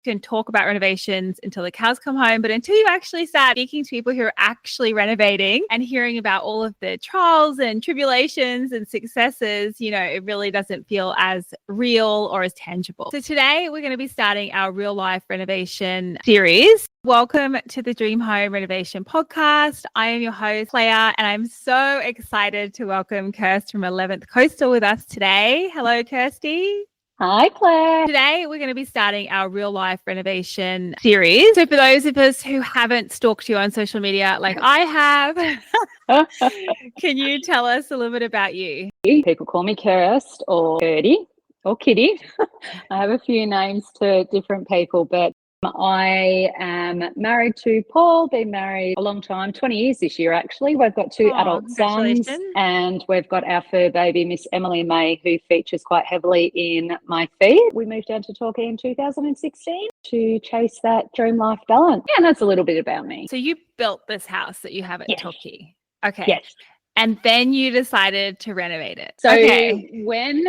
can talk about renovations until the cows come home, but until you actually start speaking to people who are actually renovating and hearing about all of the trials and tribulations and successes, it really doesn't feel as real or as tangible. So today we're going to be starting our real life renovation series. Welcome to the Dream Home Renovation Podcast. I am your host, Claire, and I'm so excited to welcome Kirsty from 11th Coastal with us today. Hello, Kirsty. Hi, Claire. Today, we're going to be starting our real life renovation series. So for those of us who haven't stalked you on social media like I have, can you tell us a little bit about you? People call me Kirsty or Kirsty or Kitty. I have a few names to different people, but I am married to Paul, been married a long time, 20 years this year actually. We've got two adult sons and we've got our fur baby, Miss Emily May, who features quite heavily in my feed. We moved down to Torquay in 2016 to chase that dream life balance. Yeah, and that's a little bit about me. So you built this house that you have at Torquay. Okay. Yes. And then you decided to renovate it. So when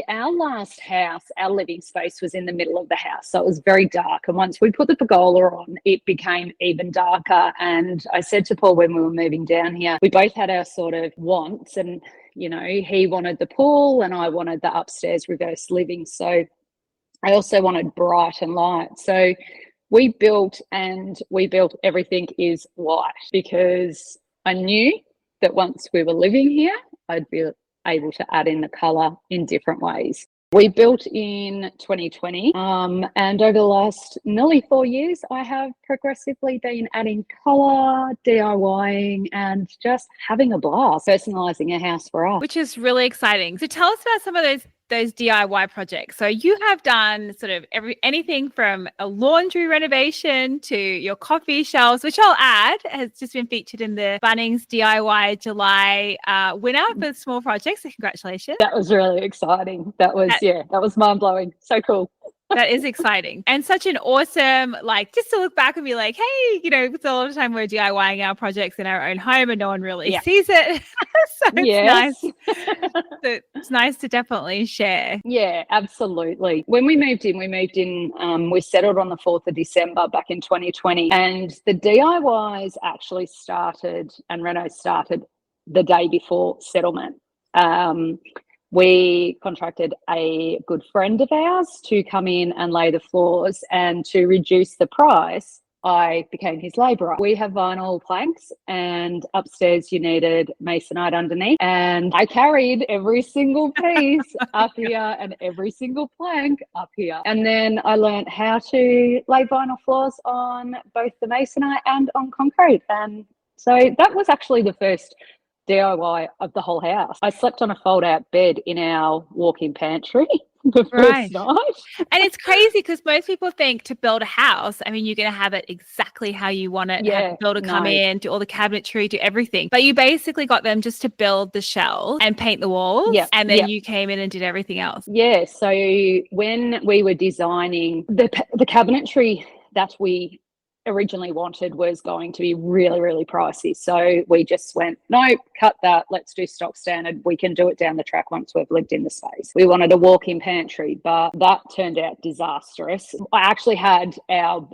our last house, our living space was in the middle of the house. So it was very dark. And once we put the pergola on, it became even darker. And I said to Paul when we were moving down here, we both had our sort of wants. And, he wanted the pool and I wanted the upstairs reverse living. So I also wanted bright and light. So we built everything is white because I knew that once we were living here, I'd be able to add in the colour in different ways. We built in 2020, and over the last nearly 4 years, I have progressively been adding colour, DIYing, and just having a blast, personalising a house for us. Which is really exciting. So tell us about some of those DIY projects. So you have done sort of anything from a laundry renovation to your coffee shelves, which I'll add has just been featured in the Bunnings DIY July winner for small projects. So congratulations. That was really exciting. That was mind-blowing. So cool. That is exciting. And such an awesome, just to look back and be like, hey, it's a lot of time we're DIYing our projects in our own home and no one really sees it. So it's nice. So it's nice to definitely share. Yeah, absolutely. When we moved in, we settled on the 4th of December back in 2020. And the DIYs actually started and reno started the day before settlement. We contracted a good friend of ours to come in and lay the floors, and to reduce the price, I became his labourer. We have vinyl planks, and upstairs you needed masonite underneath, and I carried every single piece up here and every single plank up here. And then I learned how to lay vinyl floors on both the masonite and on concrete. And so that was actually the first DIY of the whole house. I slept on a fold-out bed in our walk-in pantry the first night. And it's crazy because most people think to build a house, you're going to have it exactly how you want it. Have the builder come in, do all the cabinetry, do everything. But you basically got them just to build the shells and paint the walls. And then you came in and did everything else. Yeah. So when we were designing the cabinetry that we originally wanted was going to be really, really pricey. So we just went, no, cut that. Let's do stock standard. We can do it down the track once we've lived in the space. We wanted a walk-in pantry, but that turned out disastrous. I actually had our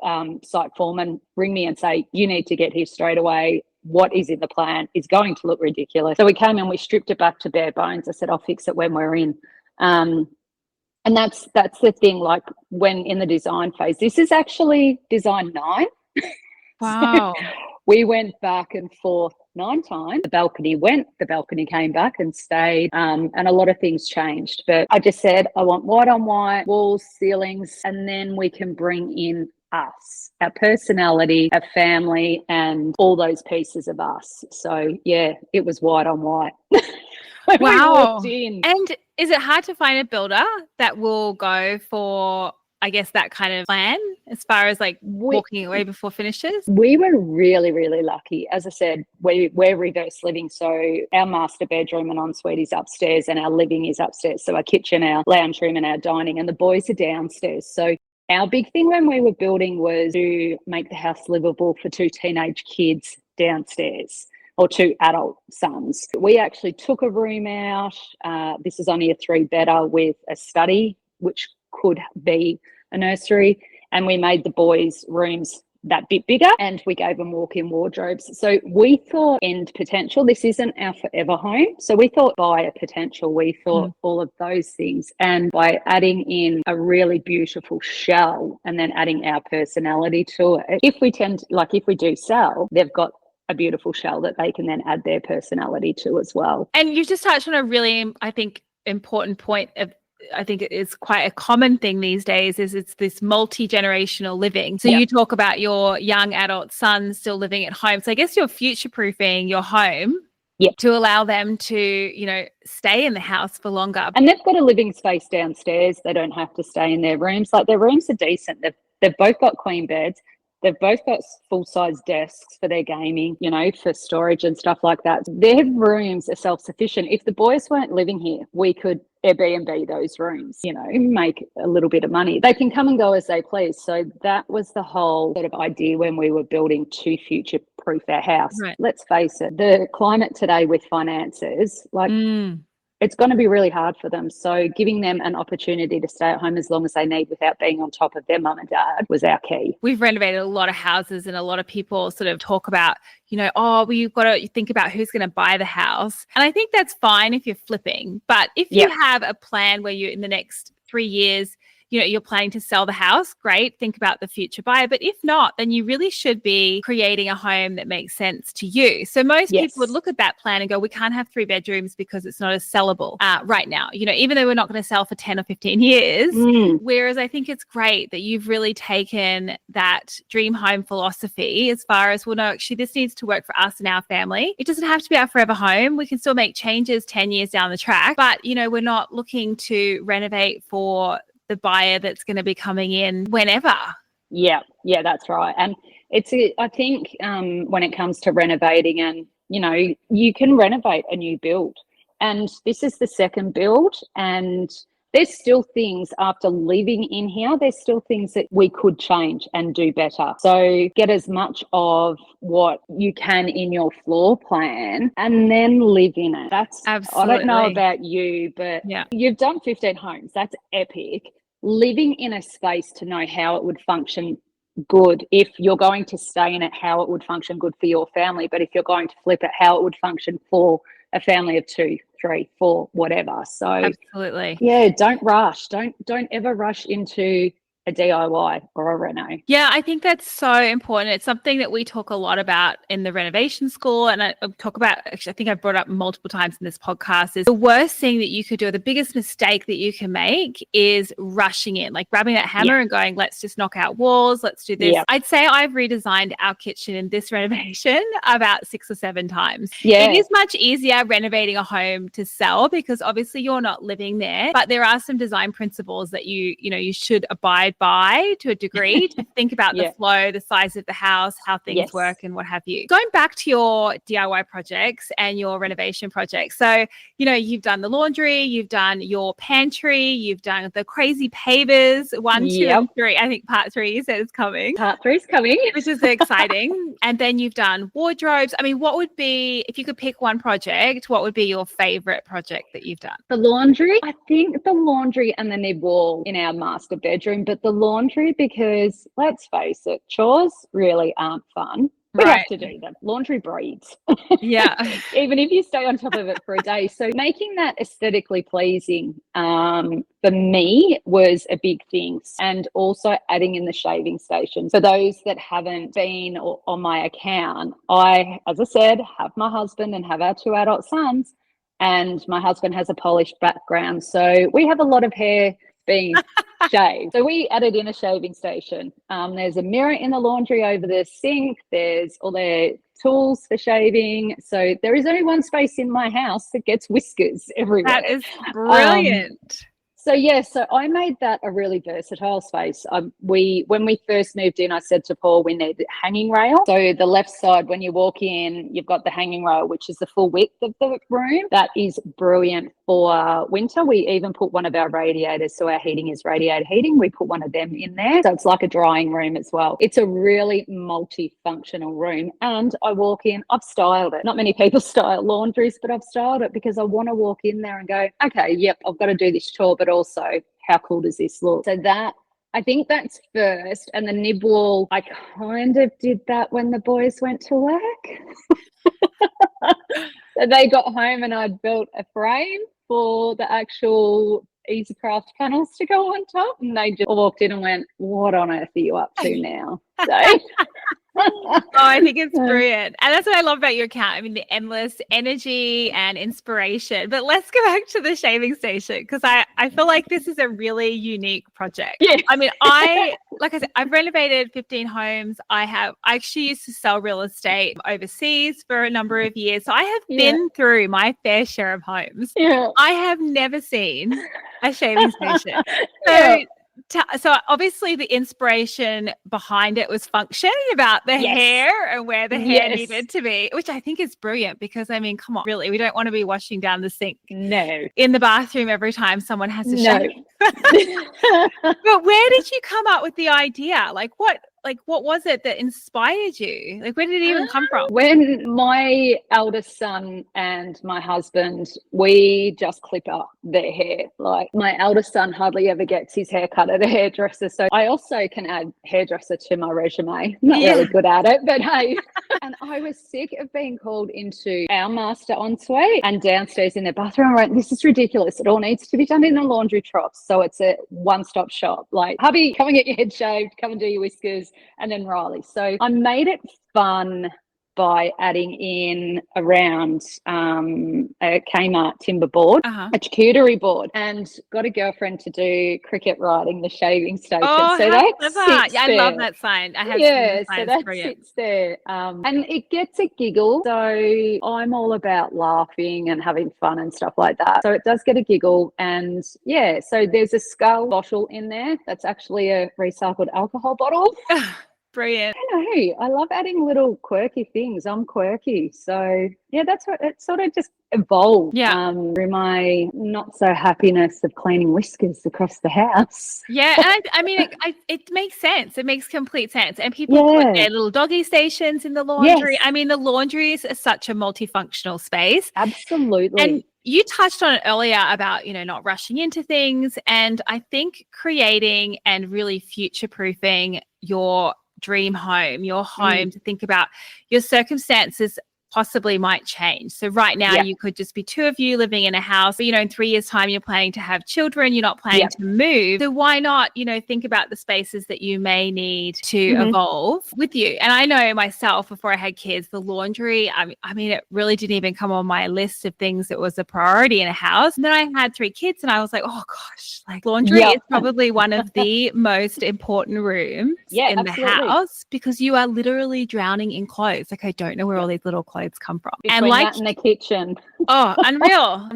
site foreman ring me and say, you need to get here straight away. What is in the plan is going to look ridiculous. So we came and we stripped it back to bare bones. I said, I'll fix it when we're in. And that's the thing, when in the design phase, this is actually design 9. Wow. So we went back and forth 9 times. The balcony came back and stayed, and a lot of things changed. But I just said, I want white on white, walls, ceilings, and then we can bring in us, our personality, our family, and all those pieces of us. So, yeah, it was white on white. Wow. And is it hard to find a builder that will go for, I guess, that kind of plan as far as walking away before finishes? We were really, really lucky. As I said, we're reverse living. So our master bedroom and ensuite is upstairs and our living is upstairs. So our kitchen, our lounge room and our dining, and the boys are downstairs. So our big thing when we were building was to make the house livable for 2 teenage kids downstairs, or 2 adult sons. We actually took a room out. This is only a 3-bedder with a study, which could be a nursery. and we made the boys' rooms that bit bigger, and we gave them walk-in wardrobes. So we thought end potential. This isn't our forever home. So we thought buyer potential. We thought all of those things. And by adding in a really beautiful shell and then adding our personality to it, if we do sell, they've got a beautiful shell that they can then add their personality to as well. And you just touched on a really, I think, important point of, I think it is quite a common thing these days, is it's this multi-generational living. So you talk about your young adult sons still living at home. So I guess you're future-proofing your home to allow them to, stay in the house for longer. And they've got a living space downstairs. They don't have to stay in their rooms. Like, their rooms are decent. They've both got queen beds. They've both got full-size desks for their gaming, for storage and stuff like that. Their rooms are self-sufficient. If the boys weren't living here, we could Airbnb those rooms, make a little bit of money. They can come and go as they please. So that was the whole sort of idea when we were building to future-proof our house. Right. Let's face it, the climate today with finances, it's going to be really hard for them. So giving them an opportunity to stay at home as long as they need without being on top of their mum and dad was our key. We've renovated a lot of houses, and a lot of people sort of talk about, you've got to think about who's going to buy the house. And I think that's fine if you're flipping. But if you have a plan where in the next 3 years, you're planning to sell the house, great, think about the future buyer. But if not, then you really should be creating a home that makes sense to you. So most people would look at that plan and go, we can't have 3 bedrooms because it's not as sellable right now, even though we're not going to sell for 10 or 15 years. Whereas I think it's great that you've really taken that dream home philosophy as far as, well, no, actually this needs to work for us and our family. It doesn't have to be our forever home. We can still make changes 10 years down the track, but we're not looking to renovate for the buyer that's going to be coming in whenever. Yeah, that's right. And I think when it comes to renovating, and you can renovate a new build, and this is the second build, and there's still things after living in here, there's still things that we could change and do better. So get as much of what you can in your floor plan and then live in it. That's absolutely. I don't know about you, but you've done 15 homes. That's epic. Living in a space to know how it would function good, if you're going to stay in it, how it would function good for your family, but if you're going to flip it, how it would function for a family of 2, 3, 4, whatever. So absolutely. Don't rush. Don't ever rush into a DIY or a reno. Yeah, I think that's so important. It's something that we talk a lot about in the renovation school. And I talk about, actually, I think I've brought up multiple times in this podcast, is the worst thing that you could do, or the biggest mistake that you can make, is rushing in, like grabbing that hammer and going, let's just knock out walls. Let's do this. I'd say I've redesigned our kitchen in this renovation about 6 or 7 times. It is much easier renovating a home to sell because obviously you're not living there, but there are some design principles that you should abide by to a degree to think about the flow, the size of the house, how things work and what have you. Going back to your DIY projects and your renovation projects. So, you've done the laundry, you've done your pantry, you've done the crazy pavers, 1, 2, and 3. I think part 3 you said is coming. Part 3 is coming. Which is exciting. And then you've done wardrobes. I mean, what would be, if you could pick one project, what would be your favorite project that you've done? The laundry. I think the laundry and the nib wall in our master bedroom, but the laundry, because let's face it, chores really aren't fun. We have to do them. Laundry breeds. Even if you stay on top of it for a day. So making that aesthetically pleasing for me was a big thing. And also adding in the shaving station. For those that haven't been on my account, I, as I said, have my husband and have our 2 adult sons. And my husband has a polished background. So we have a lot of hair being shaved. So we added in a shaving station. There's a mirror in the laundry over the sink. There's all their tools for shaving. So there is only one space in my house that gets whiskers everywhere. That is brilliant. So I made that a really versatile space. When we first moved in, I said to Paul, we need a hanging rail. So the left side, when you walk in, you've got the hanging rail, which is the full width of the room. That is brilliant for winter. We even put one of our radiators, so our heating is radiator heating. We put one of them in there. So it's like a drying room as well. It's a really multifunctional room. And I walk in, I've styled it. Not many people style laundries, but I've styled it because I want to walk in there and go, okay, yep, I've got to do this chore, but also how cool does this look? So that I think that's first. And the nib wall, I kind of did that when the boys went to work. So they got home and I'd built a frame for the actual Easy Craft panels to go on top. And they just walked in and went, what on earth are you up to now? So Oh, I think it's brilliant. And that's what I love about your account. I mean, the endless energy and inspiration. But let's go back to the shaving station because I feel like this is a really unique project. Yeah. I mean, like I said, I've renovated 15 homes. I actually used to sell real estate overseas for a number of years. So I have been through my fair share of homes. Yeah. I have never seen a shaving station. So obviously the inspiration behind it was function about the hair and where the hair needed to be, which I think is brilliant because, I mean, come on, really, we don't want to be washing down the sink in the bathroom every time someone has to shave. But where did you come up with the idea? Like what was it that inspired you? Like, where did it even come from? When my eldest son and my husband, we just clip up their hair. Like, my eldest son hardly ever gets his hair cut at a hairdresser. So I also can add hairdresser to my resume. I'm not really good at it, but hey. And I was sick of being called into our master ensuite and downstairs in their bathroom. I went, this is ridiculous. It all needs to be done in the laundry troughs. So it's a one-stop shop. Like, hubby, come and get your head shaved, come and do your whiskers, and then Riley. So I made it fun by adding in around a Kmart timber board, a charcuterie board, and got a girlfriend to do cricket riding the shaving station. Oh, so how that clever. sits I there. love that sign. I have so that sits there. And it gets a giggle. So I'm all about laughing and having fun and stuff like that. So it does get a giggle. And so there's a skull bottle in there. That's actually a recycled alcohol bottle. Brilliant. I love adding little quirky things. I'm quirky. So that's what it sort of just evolved through my not so happiness of cleaning whiskers across the house. Yeah. And I mean, it makes sense. It makes complete sense. And people put their little doggy stations in the laundry. I mean, the laundry is such a multifunctional space. Absolutely. And you touched on it earlier about, not rushing into things. And I think creating and really future-proofing your dream home, your home, to think about your circumstances possibly might change. So right now you could just be two of you living in a house, but in 3 years' time, you're planning to have children, you're not planning to move. So why not, think about the spaces that you may need to evolve with you. And I know myself, before I had kids, the laundry, I mean, it really didn't even come on my list of things that was a priority in a house. And then I had 3 kids and I was like, oh gosh, like laundry is probably one of the most important rooms in the house because you are literally drowning in clothes. Like, I don't know where all these little clothes come from. Between that and the kitchen. Oh, unreal.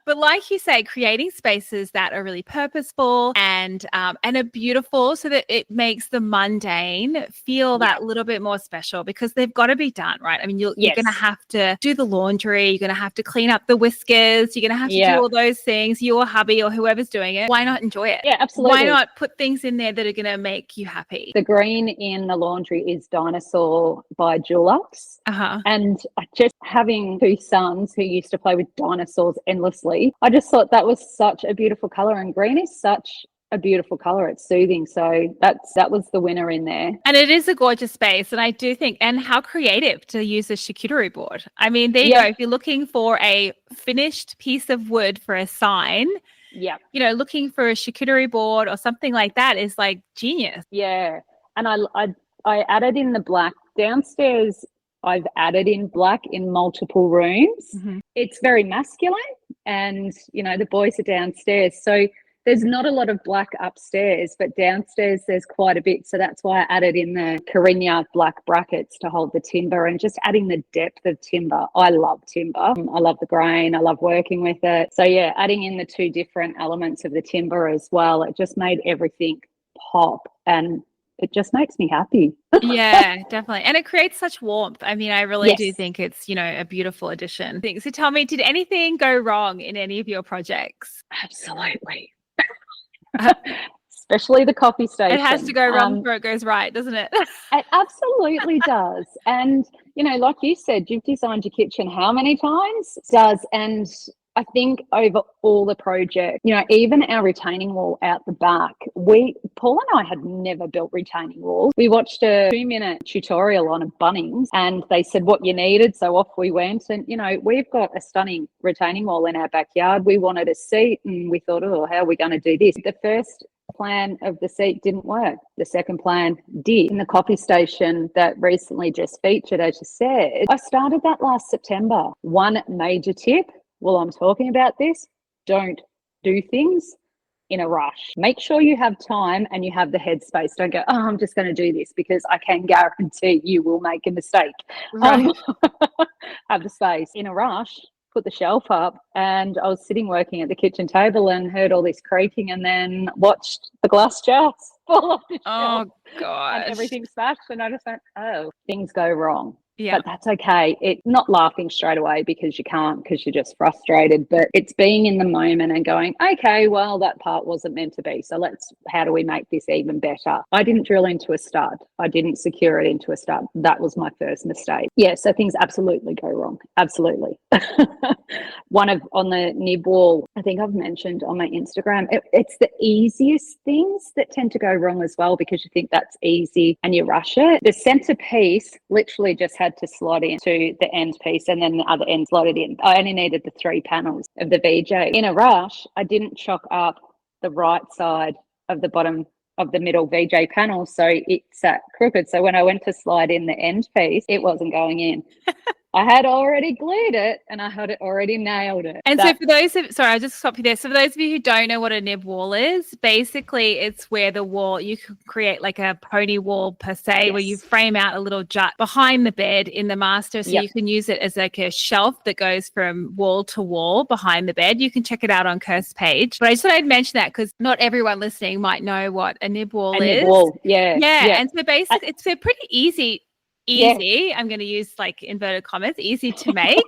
But like you say, creating spaces that are really purposeful and are beautiful so that it makes the mundane feel that little bit more special because they've got to be done, right? I mean, you're going to have to do the laundry. You're going to have to clean up the whiskers. You're going to have to do all those things. Your hubby or whoever's doing it. Why not enjoy it? Yeah, absolutely. Why not put things in there that are going to make you happy? The green in the laundry is Dinosaur by Dulux. And just having 2 sons who used to play with dinosaurs endlessly, I just thought that was such a beautiful color, and green is such a beautiful color. It's soothing. So that was the winner in there. And it is a gorgeous space. And I do think, and how creative to use a charcuterie board. I mean, there you go. If you're looking for a finished piece of wood for a sign, looking for a charcuterie board or something like that is like genius. Yeah. And I added in the black downstairs. I've added in black in multiple rooms. It's very masculine and, the boys are downstairs. So there's not a lot of black upstairs, but downstairs there's quite a bit. So that's why I added in the Carigna black brackets to hold the timber and just adding the depth of timber. I love timber. I love the grain. I love working with it. So adding in the 2 different elements of the timber as well, it just made everything pop and it just makes me happy. Yeah, definitely. And it creates such warmth. I mean, I really do think it's, a beautiful addition. So tell me, did anything go wrong in any of your projects? Absolutely. Especially the coffee station. It has to go wrong before it goes right, doesn't it? It absolutely does. And, like you said, you've designed your kitchen how many times? It does. And I think over all the projects, even our retaining wall out the back, Paul and I had never built retaining walls. We watched a 2-minute tutorial on a Bunnings and they said what you needed. So off we went. And, we've got a stunning retaining wall in our backyard. We wanted a seat and we thought, oh, how are we going to do this? The first plan of the seat didn't work. The second plan did. In the coffee station that recently just featured, as you said, I started that last September. One major tip, while I'm talking about this, don't do things in a rush. Make sure you have time and you have the headspace. Don't go, oh, I'm just going to do this, because I can guarantee you will make a mistake. Right. Have the space. In a rush, put the shelf up, and I was sitting working at the kitchen table and heard all this creaking, and then watched the glass jars fall off the shelf. Oh, gosh. And everything smashed, and I just went, oh, things go wrong. Yeah. But that's okay. It's not laughing straight away because you can't, because you're just frustrated, but it's being in the moment and going, okay, well, that part wasn't meant to be. So how do we make this even better? I didn't drill into a stud. I didn't secure it into a stud. That was my first mistake. Yeah. So things absolutely go wrong. Absolutely. On the nib wall, I think I've mentioned on my Instagram, it's the easiest things that tend to go wrong as well, because you think that's easy and you rush it. The centerpiece literally just had to slot into the end piece, and then the other end slotted in. I only needed the 3 panels of the VJ. In a rush, I didn't chalk up the right side of the bottom of the middle VJ panel, so it sat crooked. So when I went to slide in the end piece, it wasn't going in. I had already glued it and I had already nailed it. And so for those I'll just stop you there. So for those of you who don't know what a nib wall is, basically it's where the wall, you can create like a pony wall per se, where you frame out a little jut behind the bed in the master. So you can use it as like a shelf that goes from wall to wall behind the bed. You can check it out on Kirst's page. But I just thought I'd mention that because not everyone listening might know what a nib wall is. Nib wall, yeah. And so basically it's a pretty easy. I'm going to use like inverted commas, easy to make,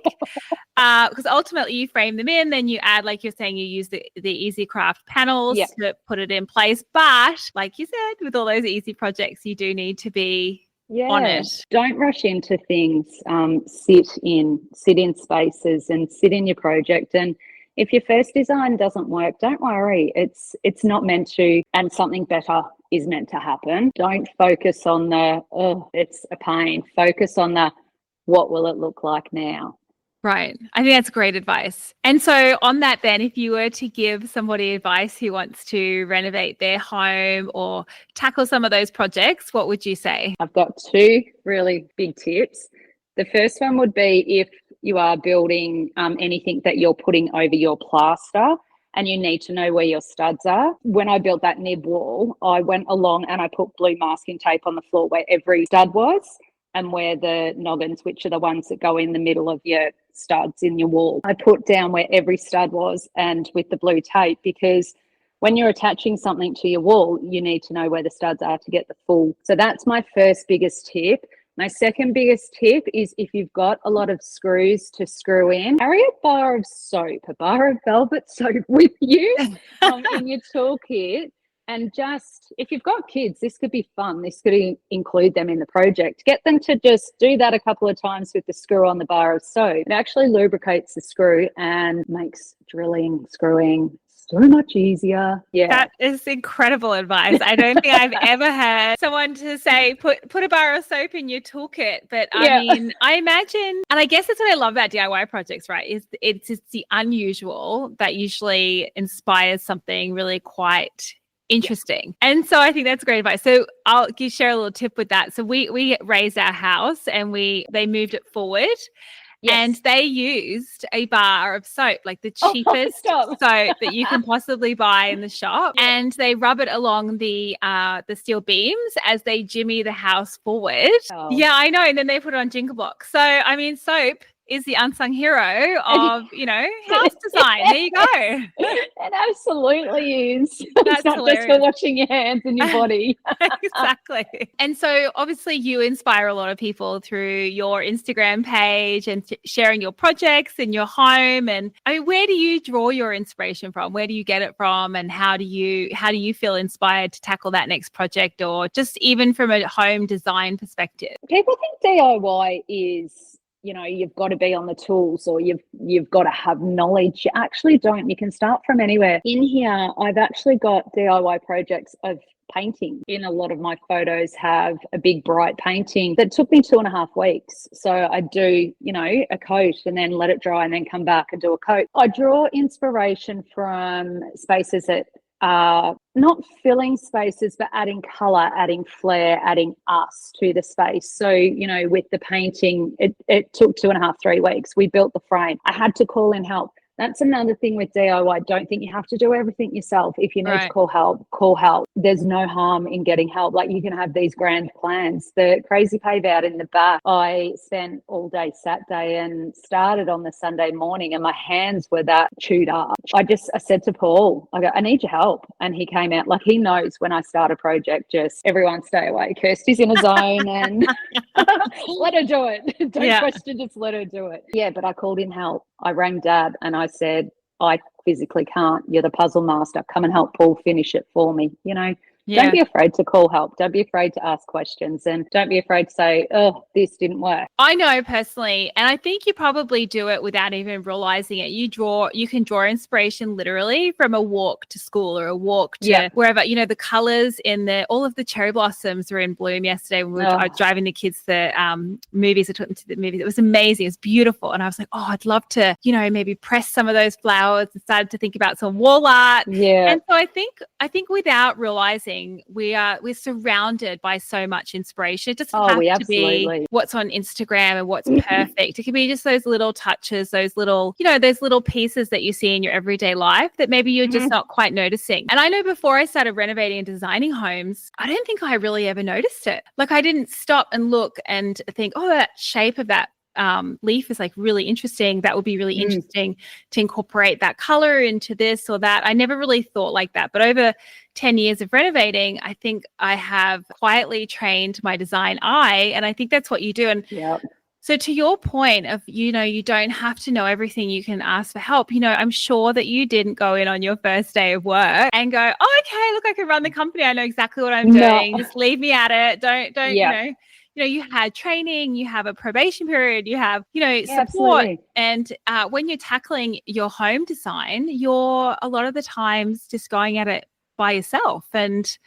because ultimately you frame them in, then you add, like you're saying, you use the easy craft panels to put it in place. But like you said, with all those easy projects, you do need to be on it. Don't rush into things. Sit in spaces and sit in your project. And if your first design doesn't work, don't worry. It's not meant to, and something better is meant to happen. Don't focus on it's a pain. Focus on what will it look like now? Right. I think that's great advice. And so on that then, if you were to give somebody advice who wants to renovate their home or tackle some of those projects, what would you say? I've got 2 really big tips. The first one would be, if you are building anything that you're putting over your plaster, and you need to know where your studs are. When I built that nib wall, I went along and I put blue masking tape on the floor where every stud was, and where the noggins, which are the ones that go in the middle of your studs in your wall. I put down where every stud was, and with the blue tape, because when you're attaching something to your wall, you need to know where the studs are to get the full. So that's my first biggest tip. My second biggest tip is, if you've got a lot of screws to screw in, carry a bar of velvet soap with you in your toolkit. And just, if you've got kids, this could be fun. This could include them in the project. Get them to just do that a couple of times with the screw on the bar of soap. It actually lubricates the screw and makes screwing so much easier. Yeah. That is incredible advice. I don't think I've ever heard someone to say, put a bar of soap in your toolkit. But I mean, I imagine, and I guess that's what I love about DIY projects, right? Is it's the unusual that usually inspires something really quite interesting. And so I think that's great advice. So I'll share a little tip with that. So we raised our house and they moved it forward. Yes. And they used a bar of soap, like the cheapest soap that you can possibly buy in the shop. Yeah. And they rub it along the steel beams as they jimmy the house forward. Oh. Yeah, I know. And then they put it on Jingle Blocks. So, I mean, soap is the unsung hero of, house design. There you go. It absolutely is. It's not hilarious. Just for washing your hands and your body. Exactly. And so obviously you inspire a lot of people through your Instagram page and sharing your projects in your home. And I mean, where do you draw your inspiration from? Where do you get it from? And how do you feel inspired to tackle that next project, or just even from a home design perspective? People think DIY is you've got to be on the tools, or you've got to have knowledge. You actually don't. You can start from anywhere. In here, I've actually got DIY projects of painting. In a lot of my photos have a big bright painting that took me 2.5 weeks. So I do, a coat and then let it dry and then come back and do a coat. I draw inspiration from spaces that are not filling spaces, but adding color, adding flair, adding us to the space. So, with the painting, it took 2.5, 3 weeks. We built the frame. I had to call in help. That's another thing with DIY. Don't think you have to do everything yourself. If you need to call help, call help. There's no harm in getting help. Like, you can have these grand plans. The crazy pave out in the back, I spent all day Saturday and started on the Sunday morning, and my hands were that chewed up. I said to Paul, I need your help. And he came out, like, he knows when I start a project, just everyone stay away. Kirsty's in a zone, and let her do it. Don't question, just let her do it. Yeah, but I called in help. I rang Dad and I said, I physically can't. You're the puzzle master. Come and help Paul finish it for me. Don't be afraid to call help. Don't be afraid to ask questions, and don't be afraid to say, oh, this didn't work. I know personally, and I think you probably do it without even realizing it. You can draw inspiration literally from a walk to school or a walk to wherever. The colors in all of the cherry blossoms were in bloom yesterday when we were driving the kids to movies. I took them to the movies. It was amazing. It was beautiful. And I was like, oh, I'd love to, maybe press some of those flowers, and started to think about some wall art. Yeah. And so I think without realizing, we're surrounded by so much inspiration. It doesn't have to be what's on Instagram and what's perfect. It can be just those little touches, those little pieces that you see in your everyday life that maybe you're just not quite noticing. And I know before I started renovating and designing homes, I don't think I really ever noticed it. Like, I didn't stop and look and think, oh, that shape of that leaf is like really interesting. That would be really interesting to incorporate that color into this or that. I never really thought like that. But over 10 years of renovating, I think I have quietly trained my design eye. And I think that's what you do. And so to your point of, you don't have to know everything. You can ask for help. I'm sure that you didn't go in on your first day of work and go, oh, okay, look, I can run the company. I know exactly what I'm doing. Just leave me at it. Don't. You had training, you have a probation period, you have, support. Absolutely. And when you're tackling your home design, you're a lot of the times just going at it by yourself. And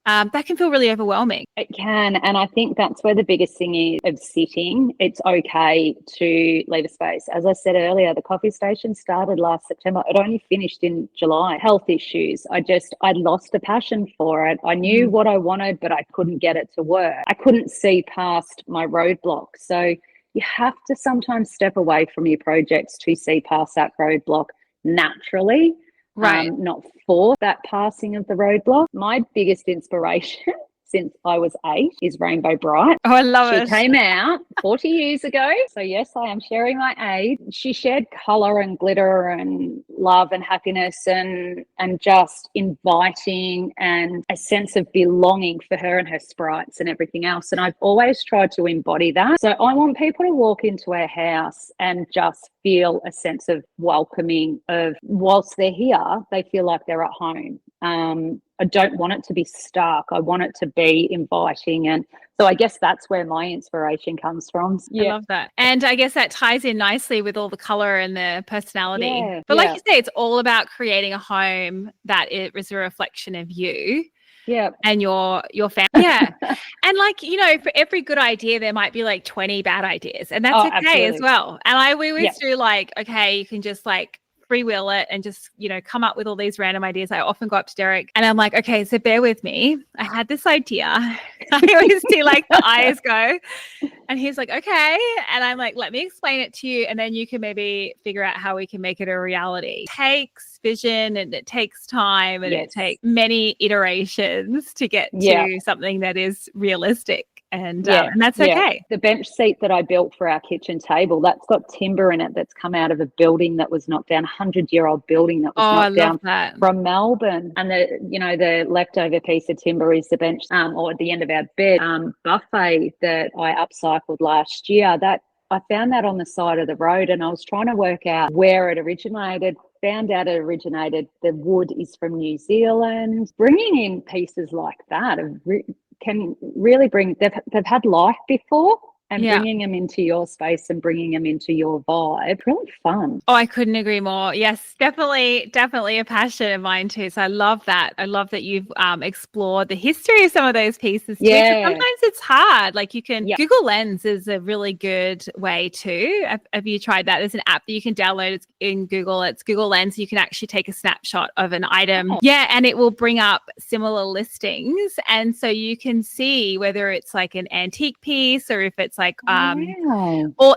that can feel really overwhelming. It can. And I think that's where the biggest thing is of sitting. It's okay to leave a space. As I said earlier, the coffee station started last September. It only finished in July. Health issues. I lost the passion for it. I knew what I wanted, but I couldn't get it to work. I couldn't see past my roadblock. So you have to sometimes step away from your projects to see past that roadblock naturally. Right. Not for that passing of the roadblock. My biggest inspiration since I was 8 is Rainbow Bright. Oh, I love it. She came out 40 years ago. So yes, I am sharing my age. She shared colour and glitter and love and happiness and just inviting and a sense of belonging for her and her sprites and everything else. And I've always tried to embody that. So I want people to walk into our house and just feel a sense of welcoming of, whilst they're here, they feel like they're at home. I don't want it to be stuck. I want it to be inviting. And so I guess that's where my inspiration comes from. I love that. And I guess that ties in nicely with all the color and the personality. Yeah, but like you say, it's all about creating a home that is a reflection of you. Yeah. And your family. Yeah. And for every good idea, there might be like 20 bad ideas. And that's okay absolutely. As well. And we always do okay, you can just freewheel it and just, come up with all these random ideas. I often go up to Derek and I'm like, okay, so bear with me. I had this idea. I always see the eyes go. And he's like, okay. And I'm like, let me explain it to you. And then you can maybe figure out how we can make it a reality. It takes vision and it takes time and it takes many iterations to get to something that is realistic. And that's okay. The bench seat that I built for our kitchen table, that's got timber in it that's come out of a building that was knocked down, 100-year-old building that was knocked down from Melbourne. And the leftover piece of timber is the bench or at the end of our bed buffet that I upcycled last year. That I found that on the side of the road, and I was trying to work out where it originated. Found out it originated. The wood is from New Zealand. Bringing in pieces like that can really bring. They've had life before, and Yeah. bringing them into your space and bringing them into your vibe. Really fun. Oh, I couldn't agree more. Yes, definitely a passion of mine too. So I love that. I love that you've explored the history of some of those pieces too. 'Cause Yeah. sometimes it's hard. Like you can, Yep. Google Lens is a really good way too. Have you tried that? There's an app that you can download. It's in Google. It's Google Lens. You can actually take a snapshot of an item. Oh. Yeah, and it will bring up similar listings. And so you can see whether it's like an antique piece or if it's like Wow.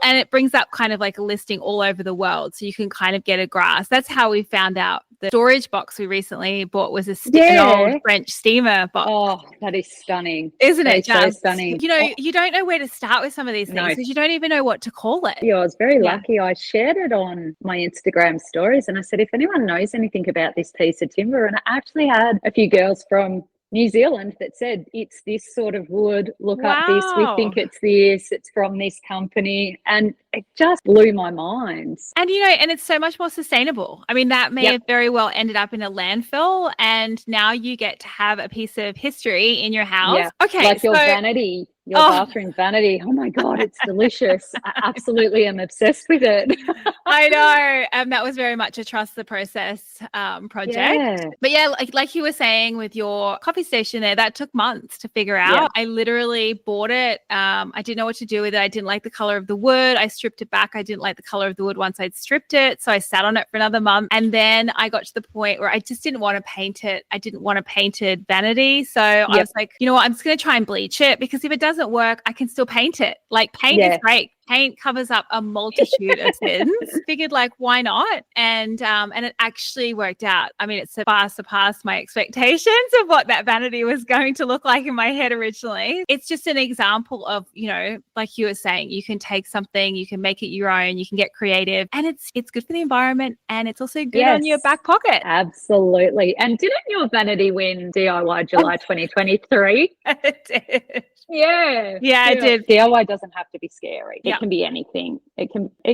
and it brings up kind of like a listing all over the world. So you can kind of get a grasp. That's how we found out the storage box we recently bought was an old French steamer box. Oh, that is stunning. Isn't That it is so just stunning. You know, you don't know where to start with some of these No. things because you don't even know what to call it. Yeah, I was very lucky. I shared it on my Instagram stories and I said, if anyone knows anything about this piece of timber, and I actually had a few girls from New Zealand that said, it's this sort of wood, look up this, we think it's this, it's from this company. And it just blew my mind. And, you know, and it's so much more sustainable. I mean, that may have very well ended up in a landfill and now you get to have a piece of history in your house. Yeah. Okay. Like your vanity. Your bathroom vanity. Oh my God, it's delicious. I absolutely am obsessed with it. I know. That was very much a trust the process project. Yeah. But yeah, like you were saying with your coffee station there, that took months to figure out. Yeah. I literally bought it. I didn't know what to do with it. I didn't like the color of the wood. I stripped it back. I didn't like the color of the wood once I'd stripped it. So I sat on it for another month. And then I got to the point where I just didn't want to paint it. I didn't want a painted vanity. So I was like, you know what? I'm just going to try and bleach it because if it doesn't work, I can still paint it. Like paint is great. Paint covers up a multitude of sins. Figured like, why not? And it actually worked out. I mean, it far surpassed my expectations of what that vanity was going to look like in my head originally. It's just an example of, you know, like you were saying, you can take something, you can make it your own, you can get creative, and it's good for the environment, and it's also good on your back pocket. Absolutely. And didn't your vanity win DIY July 2023? It did. Yeah, it did. DIY doesn't have to be scary. It can be anything. It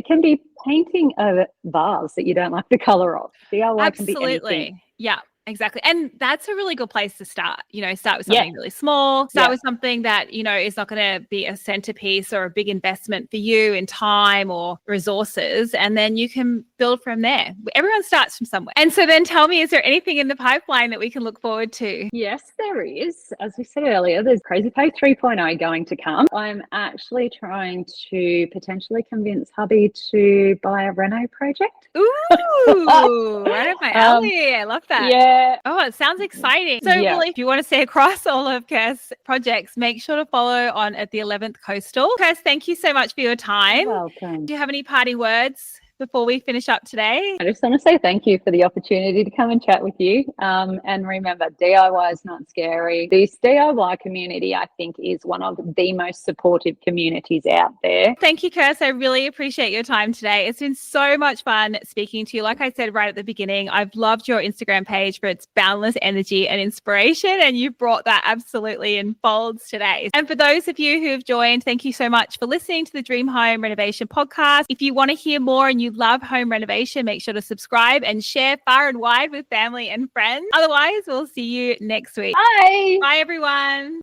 can be painting a vase that you don't like the color of. DIY can be anything. Yeah. Exactly. And that's a really good place to start. You know, start with something really small, start with something that, you know, is not going to be a centerpiece or a big investment for you in time or resources. And then you can build from there. Everyone starts from somewhere. And so then tell me, is there anything in the pipeline that we can look forward to? Yes, there is. As we said earlier, there's Crazy Pay 3.0 going to come. I'm actually trying to potentially convince hubby to buy a reno project. Ooh, right up my alley. I love that. Yeah. Oh, it sounds exciting. So, well, if you want to stay across all of Kirst's projects, make sure to follow on at the 11th Coastal. Kirst, thank you so much for your time. You're welcome. Do you have any parting words before we finish up today? I just want to say thank you for the opportunity to come and chat with you. And remember, DIY is not scary. This DIY community, I think, is one of the most supportive communities out there. Thank you, Kirst. I really appreciate your time today. It's been so much fun speaking to you. Like I said right at the beginning, I've loved your Instagram page for its boundless energy and inspiration, and you brought that absolutely in folds today. And for those of you who have joined, thank you so much for listening to the Dream Home Renovation podcast. If you want to hear more and you love home renovation, make sure to subscribe and share far and wide with family and friends. Otherwise, we'll see you next week. Bye. Bye, everyone.